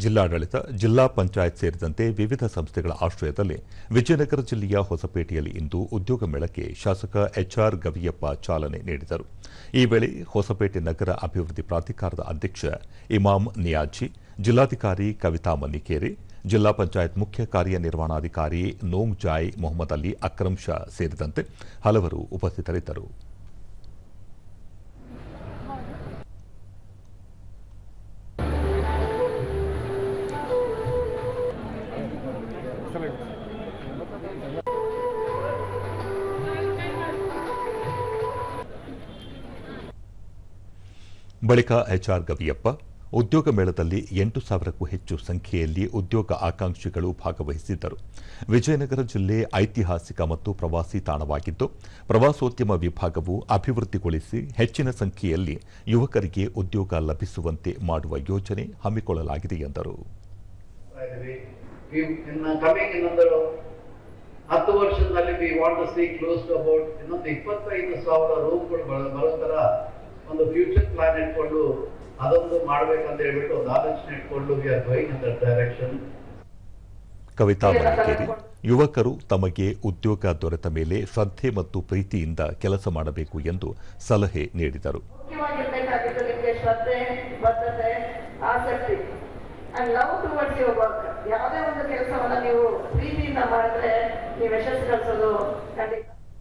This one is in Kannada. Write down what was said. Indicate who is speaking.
Speaker 1: ಜಿಲ್ಲಾಡಳಿತ, ಜಿಲ್ಲಾ ಪಂಚಾಯತ್ ಸೇರಿದಂತೆ ವಿವಿಧ ಸಂಸ್ಥೆಗಳ ಆಶ್ರಯದಲ್ಲಿ ವಿಜಯನಗರ ಜಿಲ್ಲೆಯ ಹೊಸಪೇಟೆಯಲ್ಲಿ ಇಂದು ಉದ್ಯೋಗ ಮೇಳಕ್ಕೆ ಶಾಸಕ ಎಚ್ಆರ್ ಗವಿಯಪ್ಪ ಚಾಲನೆ ನೀಡಿದರು. ಈ ವೇಳೆ ಹೊಸಪೇಟೆ ನಗರ ಅಭಿವೃದ್ಧಿ ಪ್ರಾಧಿಕಾರದ ಅಧ್ಯಕ್ಷ ಇಮಾಮ್ ನಿಯಾಜಿ, ಜಿಲ್ಲಾಧಿಕಾರಿ ಕವಿತಾ ಮನ್ನಿಕೇರಿ, ಜಿಲ್ಲಾ ಪಂಚಾಯತ್ ಮುಖ್ಯ ಕಾರ್ಯನಿರ್ವಹಣಾಧಿಕಾರಿ ನೋಂಗ್ಜಾಯ್ ಮೊಹಮ್ಮದ್ ಅಲಿ ಅಕ್ರಂ ಶಾ ಸೇರಿದಂತೆ ಹಲವರು ಉಪಸ್ಥಿತರಿದ್ದರು. ಬಳಿಕ ಎಚ್ಆರ್ ಗವಿಯಪ್ಪ, ಉದ್ಯೋಗ ಮೇಳದಲ್ಲಿ 8,000ಕ್ಕೂ ಹೆಚ್ಚು ಸಂಖ್ಯೆಯಲ್ಲಿ ಉದ್ಯೋಗ ಆಕಾಂಕ್ಷಿಗಳು ಭಾಗವಹಿಸಿದ್ದರು. ವಿಜಯನಗರ ಜಿಲ್ಲೆ ಐತಿಹಾಸಿಕ ಮತ್ತು ಪ್ರವಾಸಿ ತಾಣವಾಗಿದ್ದು, ಪ್ರವಾಸೋದ್ಯಮ ವಿಭಾಗವು ಅಭಿವೃದ್ಧಿಗೊಳಿಸಿ ಹೆಚ್ಚಿನ ಸಂಖ್ಯೆಯಲ್ಲಿ ಯುವಕರಿಗೆ ಉದ್ಯೋಗ ಲಭಿಸುವಂತೆ ಮಾಡುವ ಯೋಜನೆ ಹಮ್ಮಿಕೊಳ್ಳಲಾಗಿದೆ ಎಂದರು.
Speaker 2: 10 ವರ್ಷದಲ್ಲಿ we want to see close to about 25,000 ರೂಮ್ಗಳು ಬರೋ ತರ ಒಂದು ಫ್ಯೂಚರ್ ಪ್ಲಾನ್ ಇಟ್ಕೊಂಡು ಅದೊಂದು ಮಾಡಬೇಕಂತ ಹೇಳ್ಬಿಟ್ಟು ಒಂದು ಆಲೋಚನೆ ಇಟ್ಕೊಂಡು we are going in that direction.
Speaker 1: Kavita Mannikeri, ಯುವಕರು ತಮಗೆ ಉದ್ಯೋಗ ದೊರೆತ ಮೇಲೆ ಶ್ರದ್ಧೆ ಮತ್ತು ಪ್ರೀತಿಯಿಂದ ಕೆಲಸ ಮಾಡಬೇಕು ಎಂದು ಸಲಹೆ ನೀಡಿದರು.
Speaker 3: ಯಾವುದೇ ಒಂದು ಕೆಲಸವನ್ನ ನೀವು ಪ್ರೀತಿಯಿಂದ ಮಾಡಿದ್ರೆ ನೀವು ಯಶಸ್ಸು ಗಳಿಸೋದು ಖಂಡಿತ.